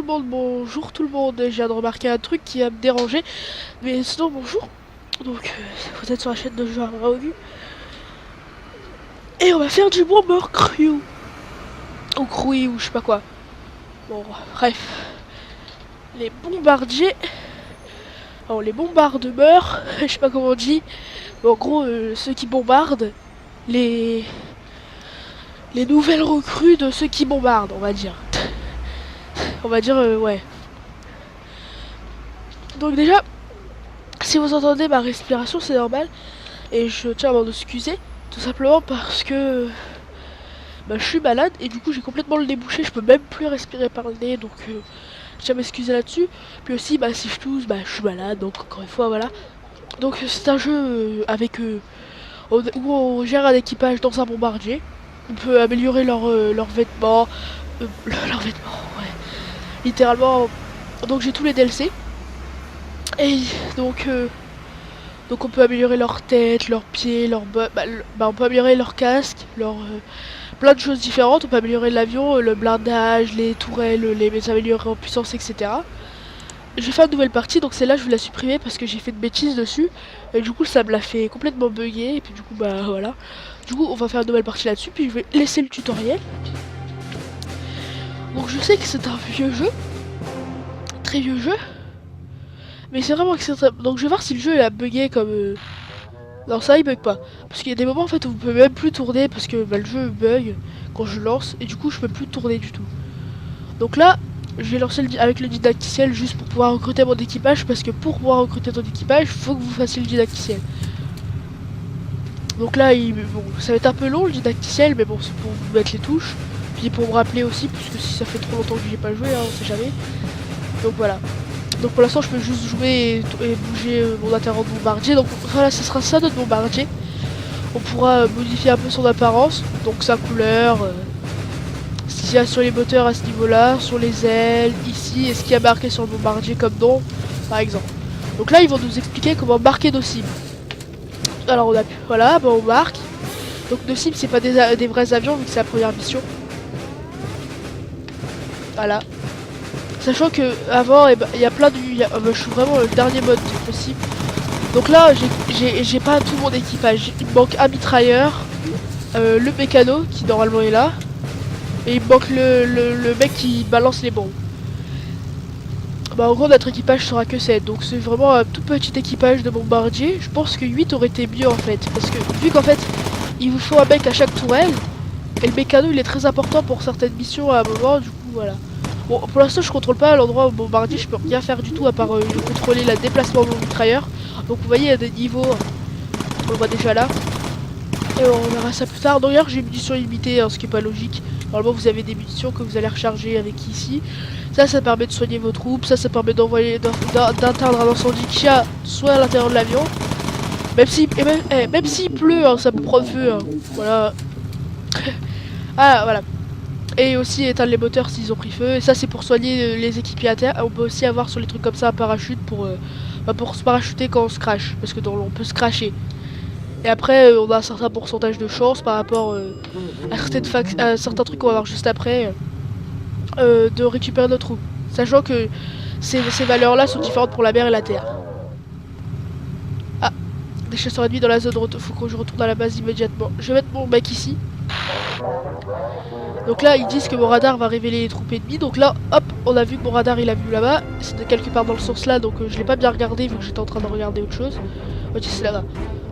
le monde, bonjour tout le monde. Je viens de remarquer un truc qui va me déranger, mais sinon bonjour. Donc vous êtes sur la chaîne de joueurs Raogu. Et on va faire du Bomber Crew. Ou Crew ou je sais pas quoi. Bon, bref. Les bombardiers. Alors les bombardemeurs, je sais pas comment on dit. Mais en gros, ceux qui bombardent. Les nouvelles recrues de ceux qui bombardent, on va dire. On va dire, ouais. Donc déjà, si vous entendez ma respiration, c'est normal. Et je tiens à m'en excuser. Tout simplement parce que je suis malade et du coup j'ai complètement le nez bouché. Je peux même plus respirer par le nez. Donc je tiens à m'excuser là-dessus. Puis aussi, si je tousse, je suis malade. Donc encore une fois, voilà. Donc c'est un jeu avec où on gère un équipage dans un bombardier. On peut améliorer leurs vêtements. Leurs vêtements, ouais. Littéralement. Donc j'ai tous les DLC. Et donc on peut améliorer leur tête, leurs pieds, leurs on peut améliorer leur casque, plein de choses différentes. On peut améliorer l'avion, le blindage, les tourelles, les améliorer en puissance, etc. J'ai fait une nouvelle partie, donc celle-là je vais la supprimer parce que j'ai fait de bêtises dessus. Et du coup ça me l'a fait complètement bugger. Et puis du coup voilà. Du coup on va faire une nouvelle partie là-dessus. Puis je vais laisser le tutoriel. Donc je sais que c'est un vieux jeu. Très vieux jeu. Mais c'est vraiment que c'est très... Donc je vais voir si le jeu il a bugué comme... Non ça il bug pas. Parce qu'il y a des moments en fait où vous pouvez même plus tourner parce que le jeu bug quand je lance. Et du coup je peux plus tourner du tout. Donc là je vais lancer avec le didacticiel juste pour pouvoir recruter mon équipage. Parce que pour pouvoir recruter ton équipage, il faut que vous fassiez le didacticiel. Donc là bon, ça va être un peu long le didacticiel. Mais bon c'est pour vous mettre les touches. Puis pour me rappeler aussi, puisque si ça fait trop longtemps que j'y ai pas joué, on sait jamais. Donc voilà. Donc pour l'instant je peux juste jouer et bouger mon interrogant de bombardier. Donc voilà, ce sera ça notre bombardier. On pourra modifier un peu son apparence, donc sa couleur, ce qu'il y a sur les moteurs à ce niveau là, sur les ailes, ici, et ce qu'il y a marqué sur le bombardier comme nom, par exemple. Donc là ils vont nous expliquer comment marquer nos cibles. Alors on a pu, voilà, on marque. Donc nos cibles c'est pas des vrais avions vu que c'est la première mission. Voilà. Sachant que avant, il y a plein de... je suis vraiment le dernier mode possible. Donc là, j'ai pas tout mon équipage. Il me manque un mitrailleur, le mécano qui normalement est là, et il me manque le mec qui balance les bombes. En gros, notre équipage sera que 7. Donc c'est vraiment un tout petit équipage de bombardier. Je pense que 8 aurait été mieux en fait. Parce que vu qu'en fait, il vous faut un mec à chaque tourelle, et le mécano il est très important pour certaines missions à un moment, du coup voilà. Bon, pour l'instant, je contrôle pas l'endroit au bombardier, je peux rien faire du tout à part contrôler le déplacement de mon mitrailleur. Donc, vous voyez, il y a des niveaux, on le voit déjà là. Et on verra ça plus tard. D'ailleurs, j'ai une munitions limitée, ce qui est pas logique. Normalement, vous avez des munitions que vous allez recharger avec ici. Ça permet de soigner vos troupes. Ça permet d'envoyer, d'atteindre un incendie qui a soit à l'intérieur de l'avion. Même s'il pleut, ça peut prendre feu. Voilà. Ah, voilà. Et aussi éteindre les moteurs s'ils ont pris feu. Et ça c'est pour soigner les équipiers à terre. On peut aussi avoir sur les trucs comme ça un parachute pour se parachuter quand on se crache. Parce que on peut se cracher. Et après on a un certain pourcentage de chance par rapport à certains trucs qu'on va voir juste après. De récupérer notre troupe. Sachant que ces valeurs là sont différentes pour la mer et la terre. Ah, des chasseurs ennemis dans la zone. Faut que je retourne à la base immédiatement. Je vais mettre mon mec ici. Donc là ils disent que mon radar va révéler les troupes ennemies. Donc là hop, on a vu que mon radar il a vu là-bas. C'était quelque part dans le sens là. Donc je l'ai pas bien regardé vu que j'étais en train de regarder autre chose. Ok, c'est là-bas.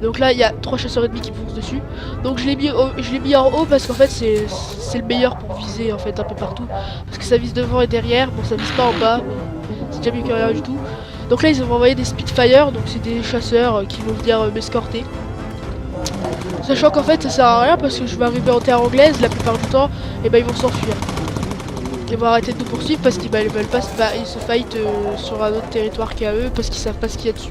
Donc là il y a 3 chasseurs ennemis qui foncent dessus. Donc je l'ai mis en haut parce qu'en fait c'est le meilleur pour viser en fait un peu partout. Parce que ça vise devant et derrière. Bon ça vise pas en bas. C'est déjà mieux que rien du tout. Donc là ils ont envoyé des Spitfire. Donc c'est des chasseurs qui vont venir m'escorter. Sachant qu'en fait ça sert à rien parce que je vais arriver en terre anglaise la plupart du temps et ils vont s'enfuir. Ils vont arrêter de nous poursuivre parce qu'ils veulent pas ils se fight sur un autre territoire qu'à eux parce qu'ils savent pas ce qu'il y a dessus.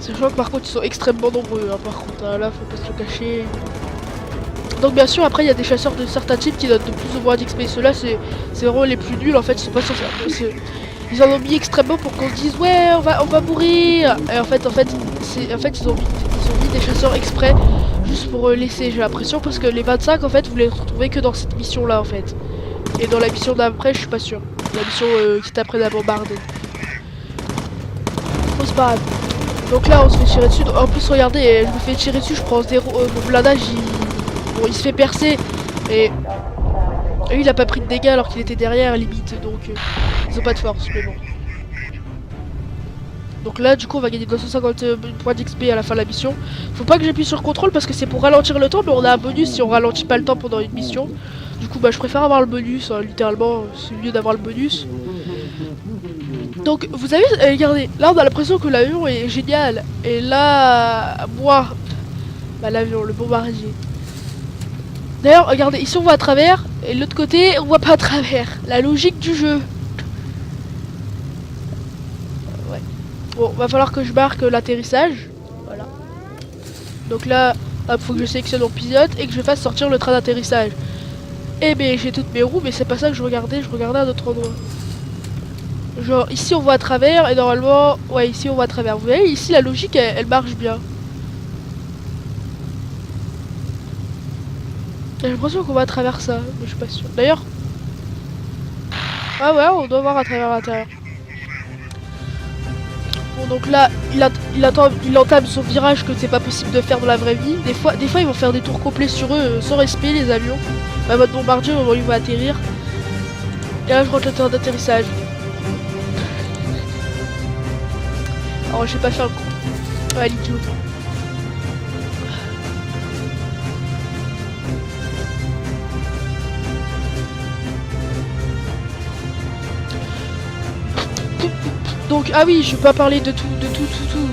Sachant que par contre ils sont extrêmement nombreux par contre là faut pas se le cacher. Donc bien sûr après il y a des chasseurs de certains types qui donnent de plus ou moins d'XP. Ceux-là c'est vraiment les plus nuls en fait, ils sont pas censés. Ils en ont mis extrêmement pour qu'on se dise ouais on va mourir. Et en fait ils ont mis des chasseurs exprès juste pour laisser, j'ai l'impression, parce que les 25 en fait vous les retrouvez que dans cette mission là en fait. Et dans la mission d'après, je suis pas sûr. La mission qui t'apprenne à bombarder. Bon, c'est pas grave. Donc là, on se fait tirer dessus. En plus, regardez, je me fais tirer dessus, je prends 0. Mon blindage, bon, il se fait percer. Et lui, il a pas pris de dégâts alors qu'il était derrière, limite. Donc, ils ont pas de force, mais bon. Donc là, du coup, on va gagner 250 points d'XP à la fin de la mission. Faut pas que j'appuie sur contrôle parce que c'est pour ralentir le temps, mais on a un bonus si on ralentit pas le temps pendant une mission. Du coup, bah, je préfère avoir le bonus, hein, littéralement, c'est mieux d'avoir le bonus. Donc, vous avez, regardez, là, on a l'impression que l'avion est génial. Et là, moi, bah, l'avion, le bombardier. D'ailleurs, regardez, ici, on voit à travers, et de l'autre côté, on voit pas à travers. La logique du jeu. Bon, va falloir que je marque l'atterrissage. Voilà. Donc là, hop, faut que je sélectionne mon pilote et que je fasse sortir le train d'atterrissage. Eh ben, j'ai toutes mes roues, mais c'est pas ça que je regardais à un autre endroit. Genre, ici on voit à travers, et normalement, ouais, ici on voit à travers. Vous voyez, ici la logique, elle marche bien. J'ai l'impression qu'on voit à travers ça, mais je suis pas sûr. D'ailleurs, ah ouais, on doit voir à travers l'intérieur. Bon, donc là, il entame son virage que c'est pas possible de faire dans la vraie vie. Des fois, ils vont faire des tours complets sur eux, sans respect, les avions. Bah, votre bombardier, au moment où il va atterrir. Et là, je rentre le train d'atterrissage. Alors, je vais pas faire le con. Ouais, l'idiot. Donc, ah oui, je vais pas parler de tout.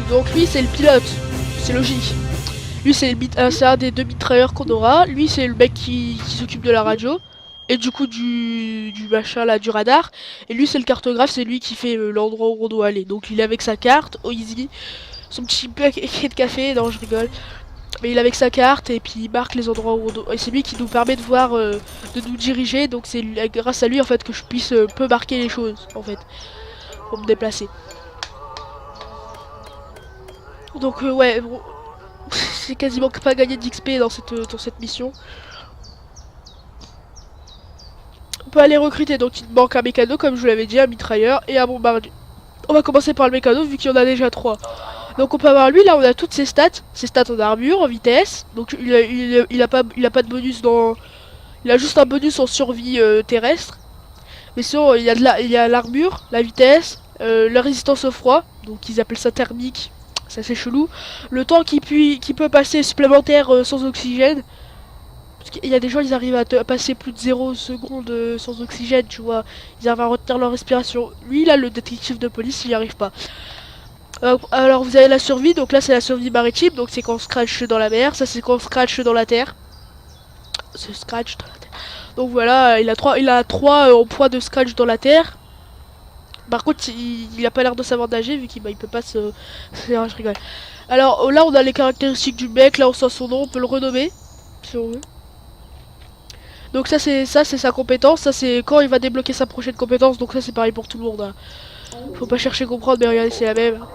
Donc, lui, c'est le pilote. C'est logique. Lui, c'est un des deux mitrailleurs qu'on aura. Lui, c'est le mec qui s'occupe de la radio. Et du coup, du machin là, du radar. Et lui, c'est le cartographe. C'est lui qui fait l'endroit où on doit aller. Donc, il est avec sa carte, au easy. Son petit paquet de café. Non, je rigole. Mais il est avec sa carte et puis il marque les endroits où on doit. Et c'est lui qui nous permet de voir, de nous diriger. Donc, c'est grâce à lui, en fait, que je puisse peu marquer les choses, en fait. Pour me déplacer. Donc ouais, bon, c'est quasiment pas gagné d'XP dans cette mission. On peut aller recruter, donc il me manque un mécano comme je vous l'avais dit, un mitrailleur et un bombardier. On va commencer par le mécano vu qu'il y en a déjà 3. Donc on peut avoir lui, là on a toutes ses stats en armure, en vitesse. Donc il a pas de bonus dans... Il a juste un bonus en survie terrestre. Mais sinon il y a l'armure, la vitesse, la résistance au froid, donc ils appellent ça thermique, ça c'est chelou. Le temps qui peut passer supplémentaire sans oxygène. Parce qu'il y a des gens, ils arrivent à passer plus de 0 secondes sans oxygène, tu vois. Ils arrivent à retenir leur respiration. Lui, là, le détective de police, il n'y arrive pas. Alors, vous avez la survie, donc là, c'est la survie maritime, donc c'est quand on scratch dans la mer. Ça, c'est quand on scratch dans la terre. Se scratch dans la terre. Donc voilà, il a 3 en poids de scratch dans la terre. Par contre, il a pas l'air de savoir nager vu qu'il peut pas se... je rigole. Alors là, on a les caractéristiques du mec. Là, on sent son nom. On peut le renommer si on veut. Donc ça, c'est sa compétence. Ça, c'est quand il va débloquer sa prochaine compétence. Donc ça, c'est pareil pour tout le monde. Hein. Faut pas chercher à comprendre, mais regardez, c'est la même.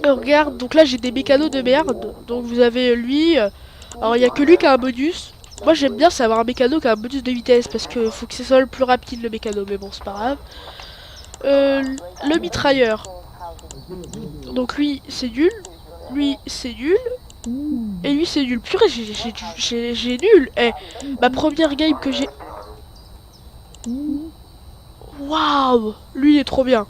Regarde, donc là, j'ai des mécanos de merde. Donc vous avez lui. Alors, il y a que lui qui a un bonus. Moi j'aime bien savoir un mécano qui a un bonus de vitesse parce que faut que ce soit le plus rapide le mécano, mais bon c'est pas grave. Le mitrailleur. Donc lui c'est nul, lui c'est nul, et lui c'est nul. Purée j'ai nul. Eh, ma première game que j'ai... Waouh, lui il est trop bien.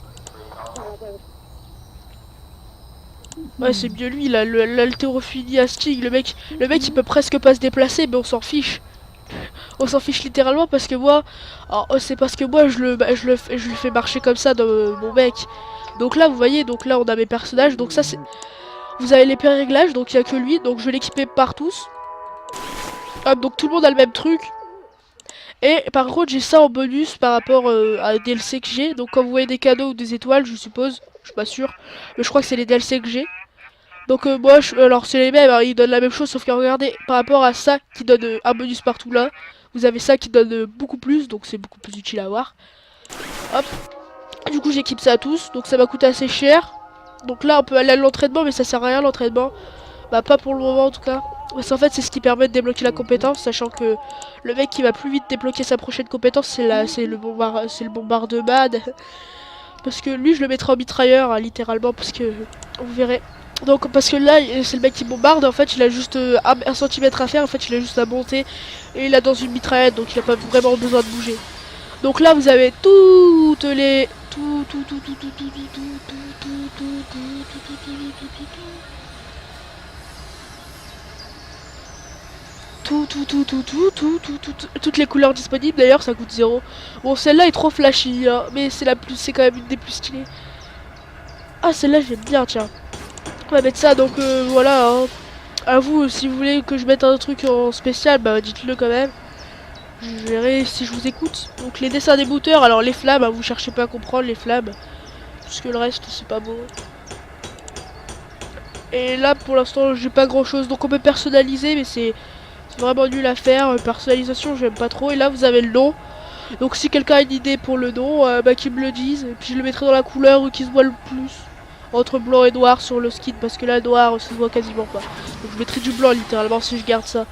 Ouais c'est mieux lui, il a l'haltérophilie à Sting, le mec il peut presque pas se déplacer mais on s'en fiche. On s'en fiche littéralement parce que moi, c'est parce que moi je le fais marcher comme ça dans mon mec. Donc là vous voyez, donc là on a mes personnages, donc ça c'est... Vous avez les réglages, donc il n'y a que lui, donc je vais l'équiper par tous. Hop, donc tout le monde a le même truc. Et par contre j'ai ça en bonus par rapport à un DLC que j'ai. Donc quand vous voyez des cadeaux ou des étoiles, je suppose, je suis pas sûr, mais je crois que c'est les DLC que j'ai. Donc moi, alors c'est les mêmes, hein, ils donnent la même chose, sauf que regardez, par rapport à ça qui donne un bonus partout là, vous avez ça qui donne beaucoup plus, donc c'est beaucoup plus utile à avoir. Hop. Du coup j'équipe ça à tous, donc ça m'a coûté assez cher. Donc là on peut aller à l'entraînement, mais ça sert à rien l'entraînement. Bah pas pour le moment en tout cas. Parce qu'en fait, c'est ce qui permet de débloquer la compétence, sachant que le mec qui va plus vite débloquer sa prochaine compétence, c'est le bombardement. Parce que lui, je le mettrai en mitrailleur, hein, littéralement, parce que vous verrez. Donc, parce que là, c'est le mec qui bombarde, en fait, il a juste 1 centimètre à faire, en fait, il a juste à monter, et il a dans une mitraillette, donc il a pas vraiment besoin de bouger. Donc là, vous avez toutes les... toutes les couleurs disponibles, d'ailleurs ça coûte 0. Bon, celle-là est trop flashy, hein, mais c'est quand même une des plus stylées. Ah, celle-là j'aime bien, tiens. On va mettre ça, donc voilà, hein. À vous, si vous voulez que je mette un truc en spécial, bah dites-le quand même. Je verrai si je vous écoute. Donc les dessins des booters, alors les flammes, hein, vous cherchez pas à comprendre les flammes. Parce que le reste, c'est pas beau. Et là, pour l'instant, j'ai pas grand-chose, donc on peut personnaliser, mais c'est vraiment nul à faire. Personnalisation, j'aime pas trop. Et là, vous avez le nom. Donc si quelqu'un a une idée pour le nom, bah qu'il me le dise. Et puis je le mettrai dans la couleur qui se voit le plus. Entre blanc et noir sur le skin, parce que là, noir, ça se voit quasiment pas. Donc je mettrai du blanc, littéralement, si je garde ça.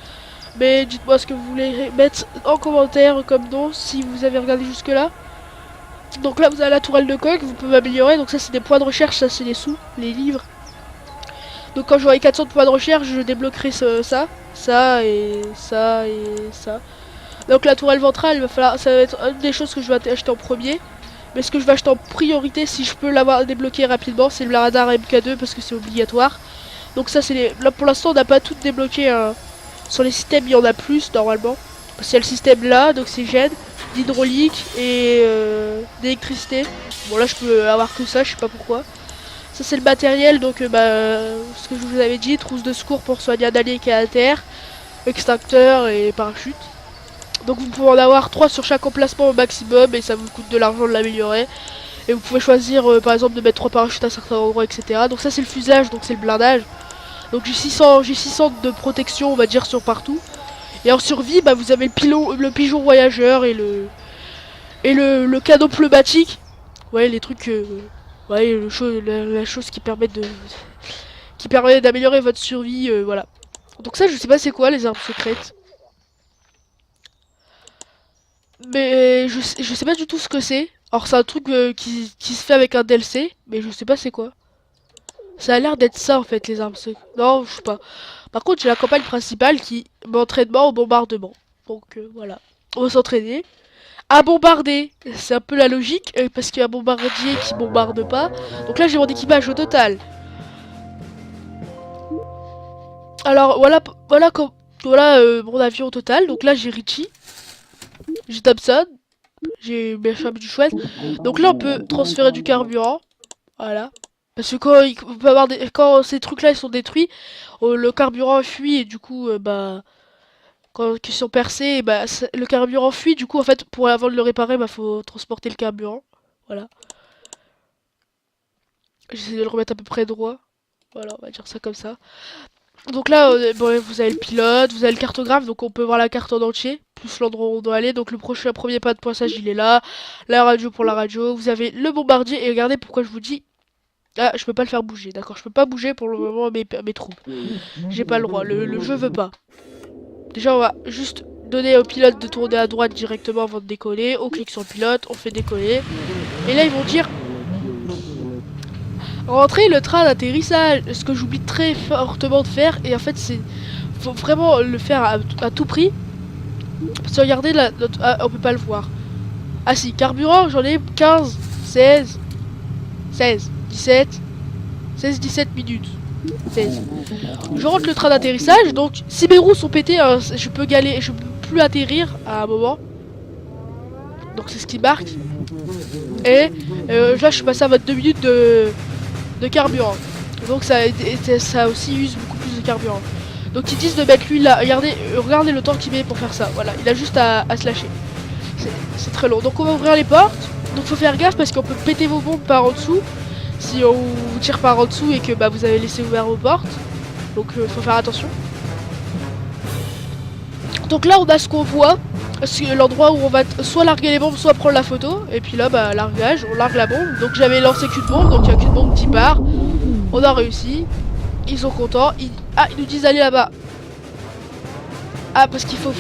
Mais dites-moi ce que vous voulez mettre en commentaire comme nom, si vous avez regardé jusque là. Donc là, vous avez la tourelle de coq, vous pouvez améliorer. Donc ça, c'est des points de recherche, ça, c'est des sous, les livres. Donc quand j'aurai 400 points de recherche, je débloquerai ça et ça et ça. Donc la tourelle ventrale, ça va être une des choses que je vais acheter en premier. Mais ce que je vais acheter en priorité, si je peux l'avoir débloqué rapidement, c'est le radar MK2 parce que c'est obligatoire. Donc ça, là pour l'instant, on n'a pas tout débloqué. Sur les systèmes, il y en a plus normalement. Parce qu'il y a le système là, donc c'est gène, d'hydraulique et d'électricité. Bon là, je peux avoir que ça, je sais pas pourquoi. Ça c'est le matériel, donc ce que je vous avais dit, trousse de secours pour soigner un allié qui est à terre, extincteur et parachute. Donc vous pouvez en avoir 3 sur chaque emplacement au maximum et ça vous coûte de l'argent de l'améliorer. Et vous pouvez choisir par exemple de mettre 3 parachutes à certains endroits, etc. Donc ça c'est le fusage, donc c'est le blindage. Donc j'ai 600 de protection on va dire sur partout. Et en survie bah, vous avez le pigeon voyageur et le canon pneumatique. Ouais les trucs... ouais, la chose qui permet d'améliorer votre survie, voilà. Donc ça, je sais pas c'est quoi les armes secrètes. Mais je sais pas du tout ce que c'est. Alors c'est un truc qui se fait avec un DLC, mais je sais pas c'est quoi. Ça a l'air d'être ça en fait les armes secrètes. Non, je sais pas. Par contre, j'ai la campagne principale qui m'entraînement au bombardement. Donc voilà. On va s'entraîner à bombarder. C'est un peu la logique parce qu'il y a un bombardier qui bombarde pas. Donc là, j'ai mon équipage au total. Alors voilà mon avion au total. Donc là, j'ai Richie, j'ai Thompson, j'ai Bertram du chouette. Donc là, on peut transférer du carburant. Voilà. Parce que on peut avoir quand ces trucs-là ils sont détruits, le carburant fuit et du coup, bah. Quand ils sont percés, bah, le carburant fuit, du coup, en fait, avant de le réparer, bah, faut transporter le carburant. Voilà. J'essaie de le remettre à peu près droit. Voilà, on va dire ça comme ça. Donc là, bon, vous avez le pilote, vous avez le cartographe, donc on peut voir la carte en entier, plus l'endroit où on doit aller. Donc le premier pas de poinçage, il est là. La radio pour la radio. Vous avez le bombardier, et regardez pourquoi je vous dis... Ah, je peux pas le faire bouger, d'accord. Je peux pas bouger pour le moment mes troupes. J'ai pas le droit, le jeu veut pas. Déjà, on va juste donner au pilote de tourner à droite directement avant de décoller. On clique sur le pilote, on fait décoller. Et là, ils vont dire... Rentrer le train d'atterrissage. Ce que j'oublie très fortement de faire. Et en fait, faut vraiment le faire à tout prix. Parce que regardez, là, on peut pas le voir. Ah si, carburant, j'en ai 15, 16, 17 minutes. 16. Je rentre le train d'atterrissage, donc si mes roues sont pétées, je peux plus atterrir à un moment. Donc c'est ce qui marque. Et là je suis passé à 22 minutes de carburant. Donc ça aussi use beaucoup plus de carburant. Donc ils disent de mettre lui là, regardez le temps qu'il met pour faire ça. Voilà, il a juste à se lâcher. C'est très long. Donc on va ouvrir les portes. Donc faut faire gaffe parce qu'on peut péter vos bombes par en dessous. Si on vous tire par en dessous et que bah, vous avez laissé ouvert vos portes. Donc faut faire attention. Donc là on a ce qu'on voit. C'est l'endroit où on va soit larguer les bombes, soit prendre la photo. Et puis là bah largage, on largue la bombe. Donc j'avais lancé qu'une bombe, donc il n'y a qu'une bombe qui part. On a réussi. Ils sont contents. Ils nous disent d'aller là-bas. Ah, parce qu'il faut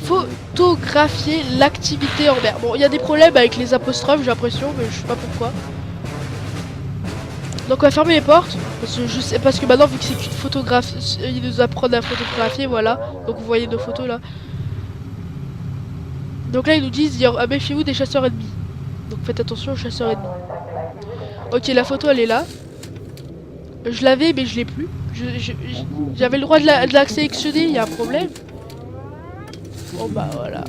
photographier l'activité en mer. Bon, il y a des problèmes avec les apostrophes, j'ai l'impression, mais je sais pas pourquoi. Donc on va fermer les portes, parce que maintenant vu que c'est qu'une photographie, ils nous apprennent à photographier, voilà. Donc vous voyez nos photos là. Donc là ils nous disent, méfiez-vous des chasseurs ennemis. Donc faites attention aux chasseurs ennemis. Ok, la photo elle est là. Je l'avais mais je l'ai plus. J'avais le droit de la sélectionner, il y a un problème. Bon bah voilà.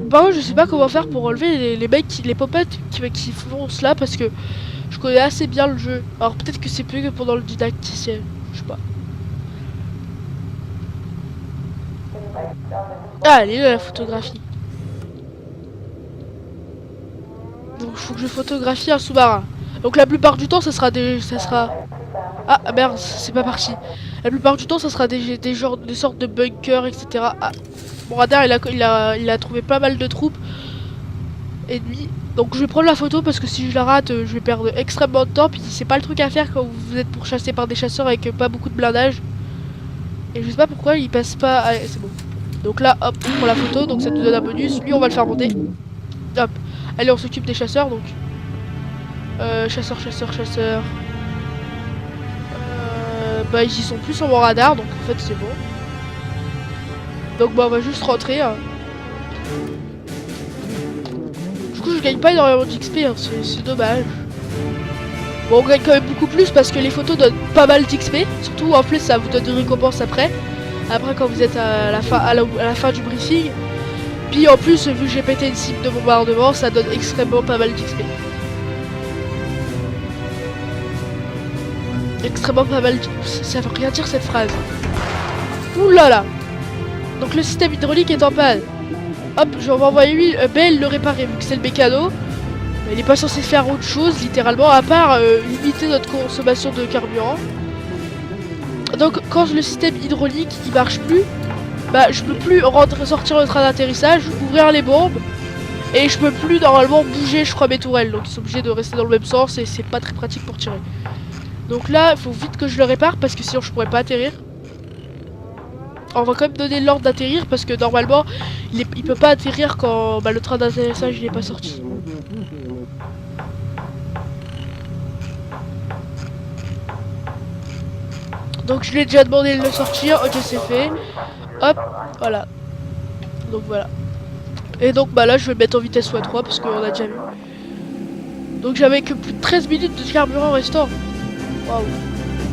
Par contre je sais pas comment faire pour enlever les mecs, les pop-up qui font cela parce que je connais assez bien le jeu. Alors peut-être que c'est plus que pendant le didacticiel. Je sais pas. Ah, elle est là la photographie. Donc il faut que je photographie un sous-marin. Donc la plupart du temps ça sera des. Ah merde, c'est pas parti. La plupart du temps ça sera des sortes de bunkers, etc. Ah, mon radar il a trouvé pas mal de troupes ennemies. Donc je vais prendre la photo parce que si je la rate, je vais perdre extrêmement de temps. Puis c'est pas le truc à faire quand vous êtes pourchassé par des chasseurs avec pas beaucoup de blindage. Et je sais pas pourquoi il passe pas. Allez, c'est bon. Donc là, hop, on prend la photo, donc ça nous donne un bonus. Lui, on va le faire monter. Hop. Allez, on s'occupe des chasseurs, donc. Chasseurs. Bah, ils y sont plus sur mon radar, donc en fait, c'est bon. Donc, bah, on va juste rentrer. Hein. Du coup, je gagne pas énormément d'XP, hein, c'est dommage. Bon, on gagne quand même beaucoup plus parce que les photos donnent pas mal d'XP. Surtout, en plus, ça vous donne des récompenses après. Après, quand vous êtes à la fin du briefing. Puis en plus, vu que j'ai pété une cible de bombardement, ça donne extrêmement pas mal d'XP. Extrêmement pas mal d'XP. Ça veut rien dire cette phrase. Ouh là là. Donc le système hydraulique est en panne. Hop, je vais envoyer Belle le réparer vu que c'est le mécano. Mais il n'est pas censé faire autre chose, littéralement, à part limiter notre consommation de carburant. Donc quand le système hydraulique il marche plus, bah je peux plus sortir le train d'atterrissage, ouvrir les bombes, et je peux plus normalement bouger je crois mes tourelles, donc ils sont obligés de rester dans le même sens et c'est pas très pratique pour tirer. Donc là il faut vite que je le répare parce que sinon je pourrais pas atterrir. On va quand même donner l'ordre d'atterrir parce que normalement il peut pas atterrir quand le train d'atterrissage il est pas sorti. Donc je lui ai déjà demandé de le sortir, ok c'est fait. Hop, voilà. Donc voilà. Et donc bah là je vais le mettre en vitesse x3 parce qu'on a déjà vu. Donc j'avais que plus de 13 minutes de carburant restant. Waouh.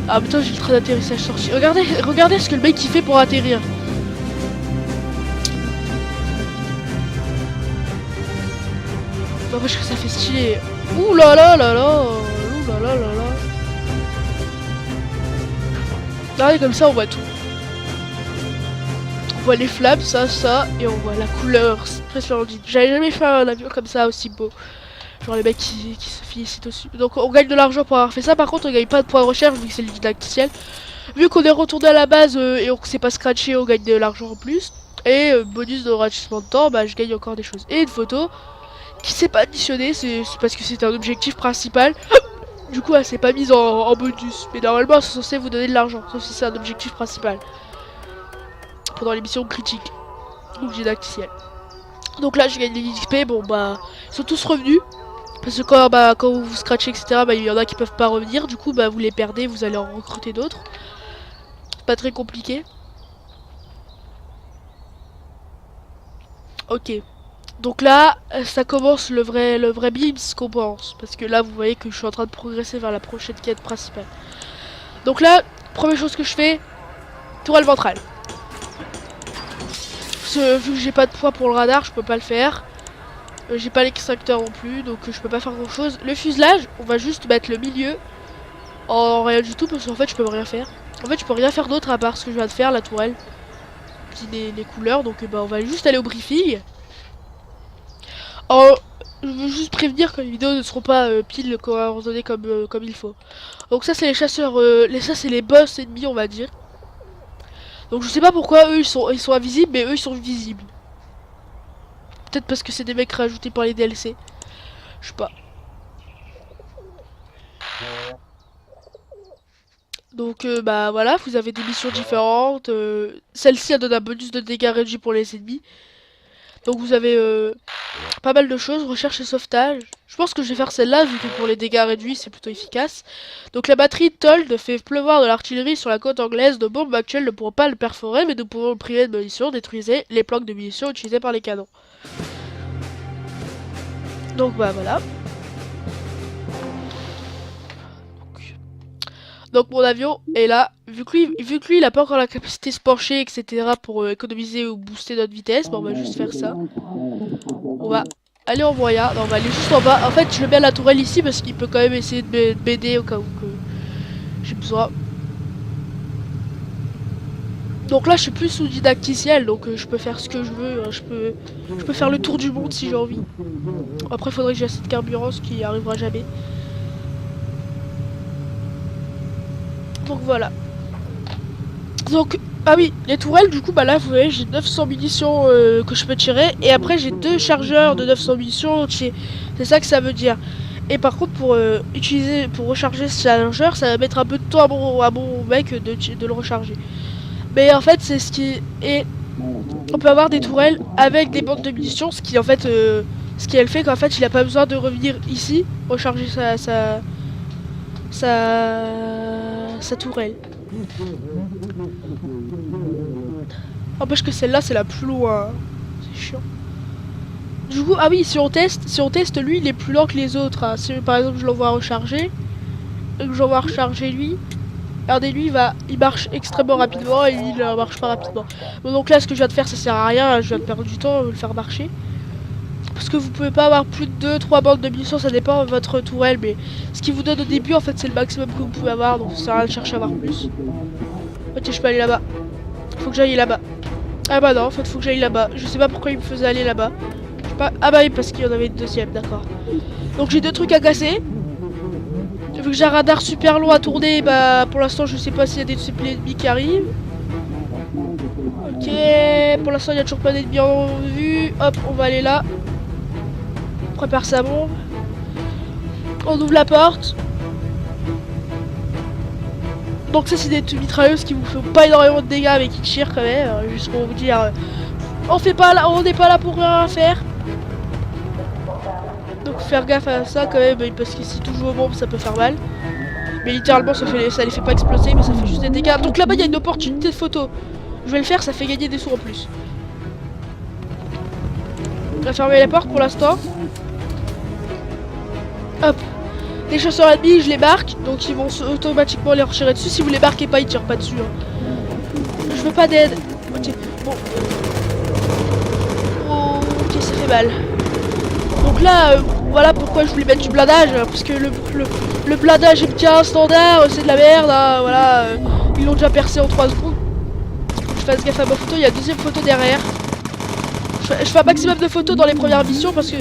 Ah putain j'ai le train d'atterrissage sorti. Regardez ce que le mec il fait pour atterrir. Non parce que ça fait stylé. Ouh là là là là. Ouh là là là là. Regardez comme ça on voit tout. On voit les flammes, ça, et on voit la couleur, c'est très splendide. J'avais jamais fait un avion comme ça aussi beau. Genre les mecs qui se félicitent dessus. Donc on gagne de l'argent pour avoir fait ça, par contre on gagne pas de points de recherche vu que c'est le didacticiel. Vu qu'on est retourné à la base et on s'est pas scratché, on gagne de l'argent en plus. Et bonus de rachissement de temps, bah je gagne encore des choses. Et une photo qui s'est pas additionnée, c'est parce que c'était un objectif principal. Du coup elle s'est pas mise en bonus. Mais normalement c'est censé vous donner de l'argent, sauf si c'est un objectif principal. Pendant l'émission critique ou didacticiel. Donc là je gagne des XP, bon bah ils sont tous revenus. Parce que quand vous scratchez etc il y en a qui peuvent pas revenir. Du coup bah vous les perdez, vous allez en recruter d'autres. C'est pas très compliqué. Ok. Donc là ça commence le vrai BIM ce qu'on pense. Parce que là vous voyez que je suis en train de progresser vers la prochaine quête principale. Donc là, première chose que je fais, tourelle ventrale. Vu que j'ai pas de poids pour le radar, je peux pas le faire. J'ai pas l'extracteur non plus, donc je peux pas faire grand chose. Le fuselage, on va juste mettre le milieu en rien du tout parce qu'en fait je peux rien faire. En fait je peux rien faire d'autre à part ce que je viens de faire, la tourelle. Puis les couleurs, donc bah on va juste aller au briefing. Je veux juste prévenir que les vidéos ne seront pas pile coordonnées comme il faut. Donc ça c'est les chasseurs, ça c'est les boss ennemis on va dire. Donc je sais pas pourquoi eux ils sont invisibles, mais eux ils sont visibles. Peut-être parce que c'est des mecs rajoutés par les DLC. Je sais pas. Donc bah voilà, vous avez des missions différentes. Celle-ci elle donne un bonus de dégâts réduits pour les ennemis. Donc vous avez pas mal de choses, recherche et sauvetage. Je pense que je vais faire celle-là vu que pour les dégâts réduits c'est plutôt efficace. Donc la batterie Told fait pleuvoir de l'artillerie sur la côte anglaise. Nos bombes actuelles ne pourront pas le perforer mais nous pouvons le priver de munitions. Détruisez les planques de munitions utilisées par les canons. Donc bah voilà. Donc mon avion est là, vu que lui il a pas encore la capacité de se pencher, etc. pour économiser ou booster notre vitesse, bon, on va juste faire ça. On va aller en moyen, non on va aller juste en bas. En fait je le mets à la tourelle ici parce qu'il peut quand même essayer de m'aider au cas où que j'ai besoin. Donc là je suis plus sous didacticiel, donc je peux faire ce que je veux, hein. Je peux faire le tour du monde si j'ai envie. Après il faudrait que j'ai assez de carburant, ce qui arrivera jamais. Donc voilà. Donc, ah oui, les tourelles, du coup, bah là, vous voyez, j'ai 900 munitions que je peux tirer. Et après, j'ai 2 chargeurs de 900 munitions. C'est ça que ça veut dire. Et par contre, pour recharger ce chargeur, ça va mettre un peu de temps à mon mec de le recharger. Mais en fait, c'est ce qui est... On peut avoir des tourelles avec des bandes de munitions, ce qui, en fait, ce qui elle fait qu'en fait, il a pas besoin de revenir ici, recharger sa tourelle. N'empêche que celle-là, c'est la plus loin. C'est chiant. Du coup, ah oui, si on teste, lui, il est plus lent que les autres. Hein. Si par exemple, je l'envoie recharger, et que j'envoie recharger lui, regardez, lui, il marche extrêmement rapidement et lui, il marche pas rapidement. Bon, donc là, ce que je viens de faire, ça sert à rien. Je viens de perdre du temps, le faire marcher. Parce que vous pouvez pas avoir plus de 2-3 bandes de munitions, ça dépend de votre tourelle. Mais ce qui vous donne au début, en fait, c'est le maximum que vous pouvez avoir. Donc, ça sert à rien de chercher à avoir plus. Ok, je peux aller là-bas. Faut que j'aille là-bas. Ah bah non, en fait, faut que j'aille là-bas. Je sais pas pourquoi il me faisait aller là-bas. Ah bah oui, parce qu'il y en avait une deuxième, d'accord. Donc j'ai 2 trucs à casser. Vu que j'ai un radar super long à tourner, bah pour l'instant je sais pas s'il y a des ennemis qui arrivent. Ok, pour l'instant il n'y a toujours pas d'ennemis en vue. Hop, on va aller là. On prépare sa bombe. On ouvre la porte. Donc ça c'est des mitrailleuses qui vous font pas énormément de dégâts mais qui tirent quand même. Juste pour vous dire, on n'est pas là pour rien faire. Donc faire gaffe à ça quand même, parce que si tout joue aux bombes ça peut faire mal. Mais littéralement ça les fait pas exploser mais ça fait juste des dégâts. Donc là-bas il y a une opportunité de photo. Je vais le faire, ça fait gagner des sous en plus. On va fermer les portes pour l'instant. Hop. Les chasseurs ennemis je les marque, donc ils vont automatiquement les retirer dessus. Si vous les marquez pas ils tirent pas dessus. Hein. Je veux pas d'aide. Ok, bon. Ok, ça fait mal. Donc là, voilà pourquoi je voulais mettre du blindage, parce que le blindage M15 standard, c'est de la merde, hein, voilà, ils l'ont déjà percé en 3 secondes. Faut que je fasse gaffe à ma photo, il y a une deuxième photo derrière. Je fais un maximum de photos dans les premières missions parce que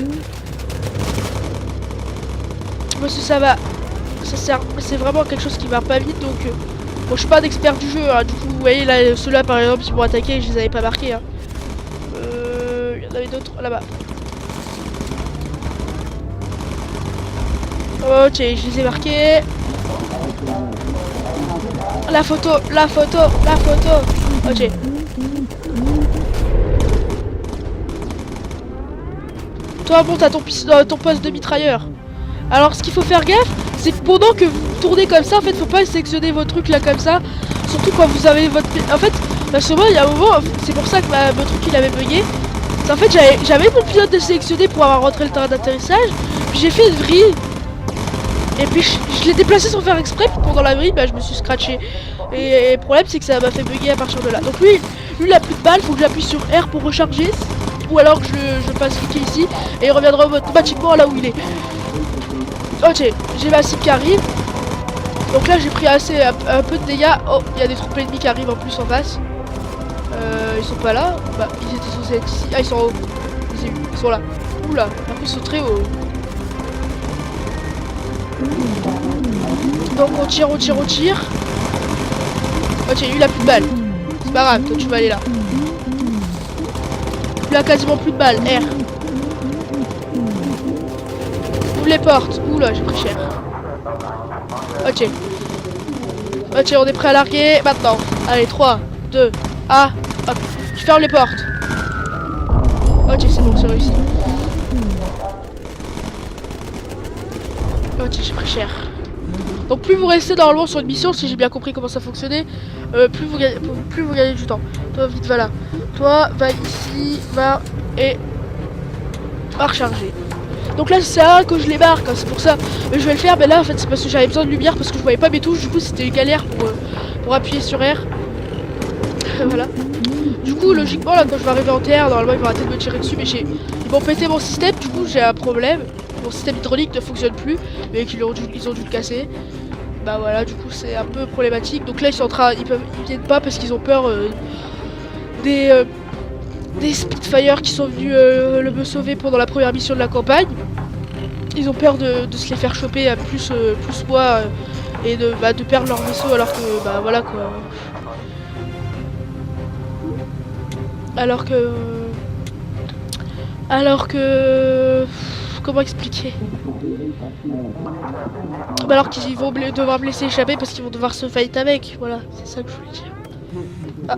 ça va, ça sert, c'est vraiment quelque chose qui va pas vite, donc bon, je suis pas un expert du jeu, hein, du coup, vous voyez là, ceux-là par exemple, ils m'ont attaqué, je les avais pas marqués. Hein. Il y en avait d'autres là-bas. Ok, je les ai marqués. La photo. Ok. Toi, monte à ton poste de mitrailleur. Alors, ce qu'il faut faire gaffe, c'est que pendant que vous tournez comme ça, en fait, faut pas sélectionner vos trucs là comme ça. Surtout quand vous avez votre... En fait, parce que moi, il y a un moment, c'est pour ça que mon truc, il avait bugué. En fait, j'avais mon pilote de sélectionner pour avoir rentré le terrain d'atterrissage. Puis j'ai fait une vrille. Et puis je l'ai déplacé sans faire exprès, puis pendant la vrille, bah, je me suis scratché. Et le problème c'est que ça m'a fait bugger à partir de là. Donc lui il a plus de balles, faut que j'appuie sur R pour recharger. Ou alors que je passe cliquer ici et il reviendra automatiquement là où il est. Ok, j'ai ma cible qui arrive. Donc là j'ai pris un peu de dégâts. Oh, il y a des troupes ennemies qui arrivent en plus en face. Ils sont pas là. Bah ils étaient censés être ici. Ah ils sont en haut. Ils sont là. Oula, par contre ils sont très hauts. Donc on tire. Ok, lui il a plus de balles. C'est pas grave, toi tu vas aller là. Il a quasiment plus de balles. R. Ouvre les portes. Oula, j'ai pris cher. Ok. Ok, on est prêt à larguer maintenant. Allez, 3, 2, 1, hop. Je ferme les portes. Ok, c'est bon, c'est réussi. Ok, j'ai pris cher. Donc plus vous restez normalement sur une mission, si j'ai bien compris comment ça fonctionnait, plus vous gagnez du temps. Toi, vite, va là. Toi, va ici, va et va recharger. Donc là, c'est ça que je les marque, hein, c'est pour ça. Mais je vais le faire, mais là, en fait, c'est parce que j'avais besoin de lumière, parce que je voyais pas mes touches. Du coup, c'était une galère pour appuyer sur R. Voilà. Du coup, logiquement, là, quand je vais arriver en terre, normalement, ils vont arrêter de me tirer dessus, mais ils m'ont pété mon système. Du coup, j'ai un problème. Mon système hydraulique ne fonctionne plus, mais ils ont dû le casser. Bah voilà, du coup, c'est un peu problématique. Donc là, ils viennent pas parce qu'ils ont peur des Spitfire qui sont venus me sauver pendant la première mission de la campagne. Ils ont peur de se les faire choper plus moi et de perdre leur vaisseau alors que bah voilà quoi. Alors que comment expliquer? Bah alors qu'ils vont devoir me laisser échapper parce qu'ils vont devoir se fight avec. Voilà, c'est ça que je voulais dire. Ah.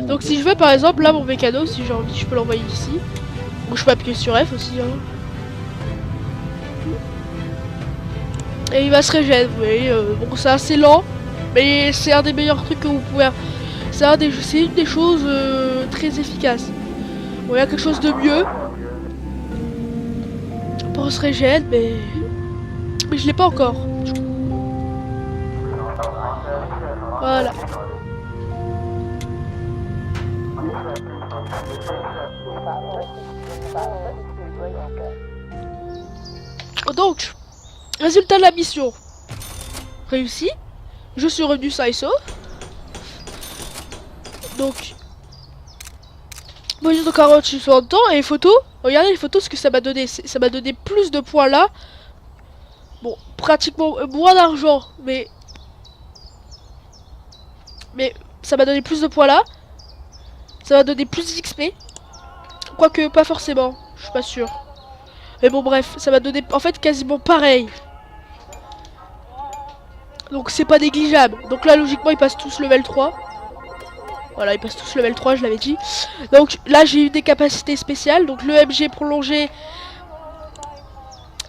Donc si je veux par exemple là mon mécano, si j'ai envie, je peux l'envoyer ici. Ou je peux appuyer sur F aussi. Hein. Et il va se régénérer. Vous voyez, bon c'est assez lent, mais c'est un des meilleurs trucs que vous pouvez. C'est une des choses très efficaces. Bon, il y a quelque chose de mieux pour se régénérer, mais je l'ai pas encore. Voilà. Donc, résultat de la mission. Réussi. Je suis revenu sain et sauf. Donc, bonus de carottes, je suis en temps. Et les photos, regardez les photos, ce que ça m'a donné. Ça m'a donné plus de points là. Bon, pratiquement moins d'argent, mais ça m'a donné plus de points là. Ça m'a donné plus d'XP. Quoique, pas forcément. Je suis pas sûr. Mais bon, bref, ça m'a donné en fait quasiment pareil. Donc, c'est pas négligeable. Donc là, logiquement, ils passent tous level 3. Voilà, ils passent tous level 3, je l'avais dit. Donc là, j'ai eu des capacités spéciales. Donc le MG prolongé,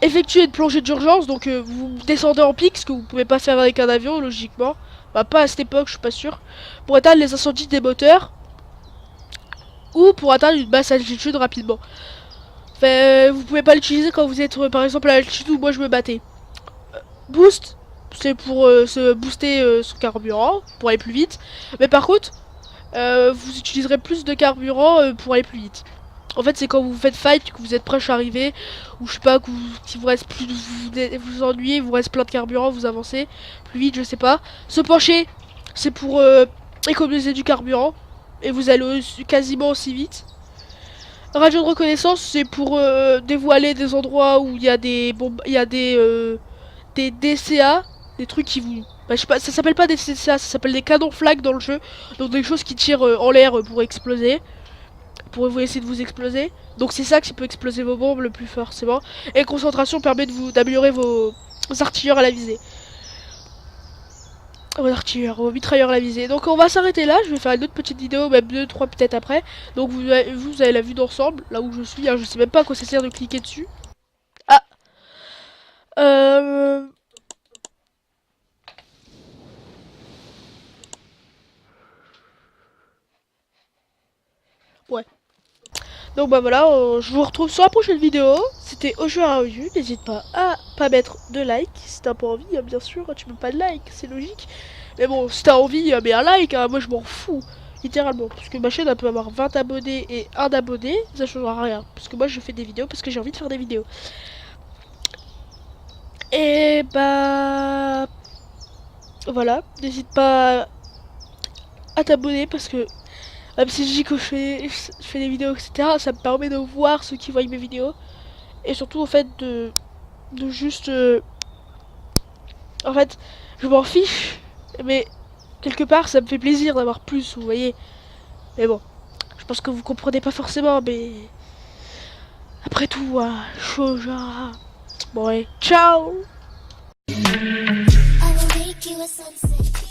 effectuer une plongée d'urgence. Donc vous descendez en pic, ce que vous pouvez pas faire avec un avion, logiquement. Bah, pas à cette époque, je suis pas sûr. Pour éteindre les incendies des moteurs. Ou pour atteindre une basse altitude rapidement. Enfin, vous pouvez pas l'utiliser quand vous êtes, par exemple, à l'altitude où moi je me battais. Boost, c'est pour se booster son carburant, pour aller plus vite. Mais par contre, vous utiliserez plus de carburant pour aller plus vite. En fait, c'est quand vous faites fight, que vous êtes proche d'arriver, ou je sais pas, qu'il vous reste plus, vous ennuyez, il vous reste plein de carburant, vous avancez plus vite, je sais pas. Se pencher, c'est pour économiser du carburant, et vous allez quasiment aussi vite. Radio de reconnaissance, c'est pour dévoiler des endroits où il y a des bombes, il y a des DCA, des trucs qui vous... Bah, je sais pas, ça s'appelle pas des DCA, ça s'appelle des canons flaques dans le jeu. Donc des choses qui tirent en l'air pour exploser. Pour vous essayer de vous exploser. Donc c'est ça qui peut exploser vos bombes le plus forcément. Et concentration permet d'améliorer vos artilleurs à la visée. Vos artilleurs, vos mitrailleurs à la visée. Donc on va s'arrêter là, je vais faire une autre petite vidéo, même 2-3 peut-être après. Donc vous avez la vue d'ensemble, là où je suis. Hein, je sais même pas à quoi ça sert de cliquer dessus. Ah Ouais. Donc bah voilà, je vous retrouve sur la prochaine vidéo. C'était Oshua Review, n'hésite pas à pas mettre de like si t'as pas envie, hein, bien sûr, tu mets pas de like, c'est logique. Mais bon, si t'as envie, mets un like, hein, moi je m'en fous, littéralement. Parce que ma chaîne elle peut avoir 20 abonnés et 1 abonné, ça changera rien. Parce que moi je fais des vidéos parce que j'ai envie de faire des vidéos. Et bah... Voilà, n'hésite pas à t'abonner parce que... Même si je dis que je fais des vidéos, etc., ça me permet de voir ceux qui voient mes vidéos. Et surtout, en fait, de juste... En fait, je m'en fiche, mais quelque part, ça me fait plaisir d'avoir plus, vous voyez. Mais bon, je pense que vous comprenez pas forcément, mais... Après tout, chose... Bon, ouais, ciao. I will make you a sunset.